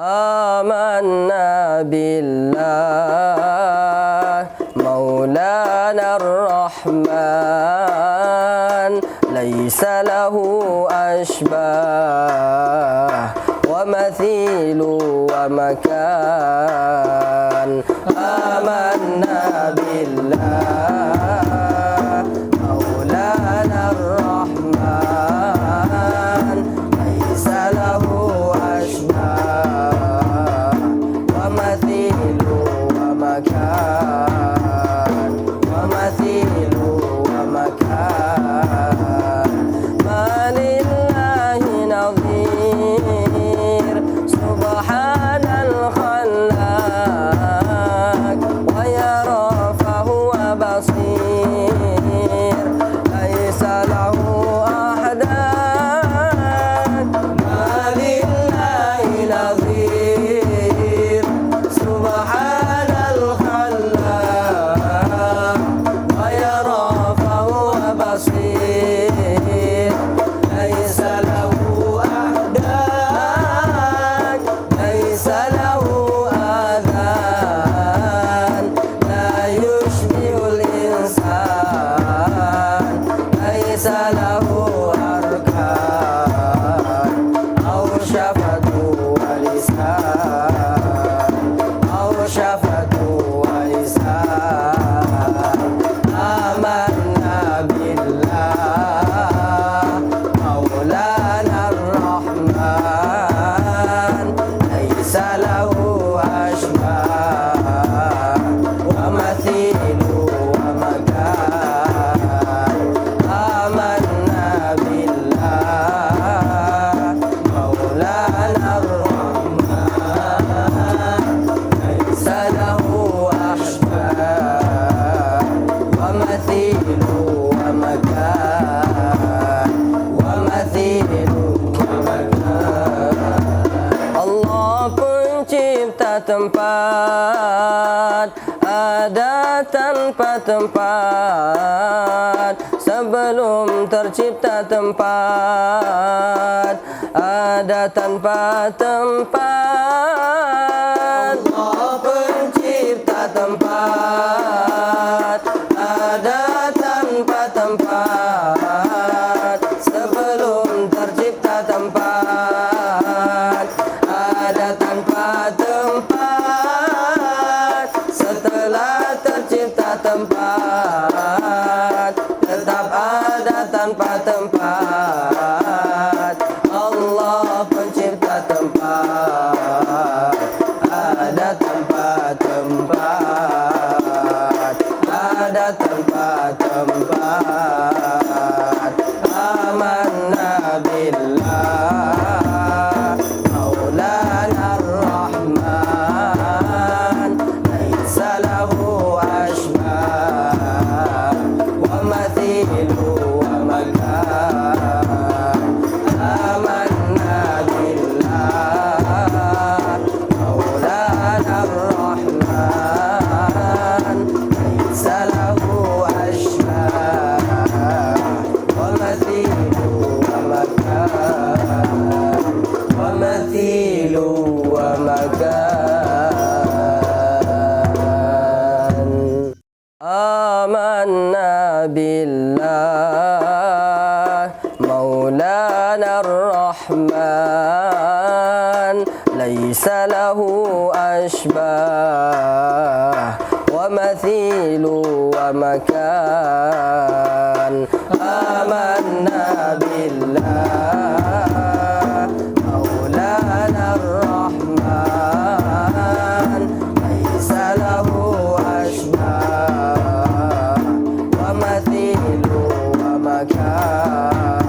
آمنا بالله مولانا الرحمن ليس له أشباه ومثيل ومكان آمنا بالله مولانا الرحمن ليس له أشباه ومثيل ومكان ومثيل ومكان ما لله نظير سبحان الخلاق ويرى فهو بصير ليس له أحدان ما لله نظير سبحان الخلاق ويرى فهو بصير ليس له أحدان ليس له آذان لا يشبه الإنسان ليس له أركان أو شفة ولسان أو شفة ولسان آمنا بالله مولانا الرحمن ليس له أشباه ومثيل ومكان آمنا بالله مولانا الرحمن ليس له أشباه ومثيل ومكان ومثيل ومكان Allah pencipta tempat ada tanpa tempat sebelum tercipta tempat ada tanpa tempat Allah pencipta tempat ada tanpa tempat sebelum tercipta tempat ada tanpa tempat setelah tercipta tempat tetap ada tanpa tempat Allah pencipta tempat ada tanpa tempat ada tanpa tempat amanna billah مولانا الرحمن ليس له أشباه ومثيل ومكان آمنا بالله مولانا الرحمن ليس له أشباه ومثيل ومكان ومثيل ومكان آمنا بالله مولانا الرحمن ليس له أشباه ومثيل ومكان آمنا بالله مولانا الرحمن ليس له أشباه ومثيل ومكان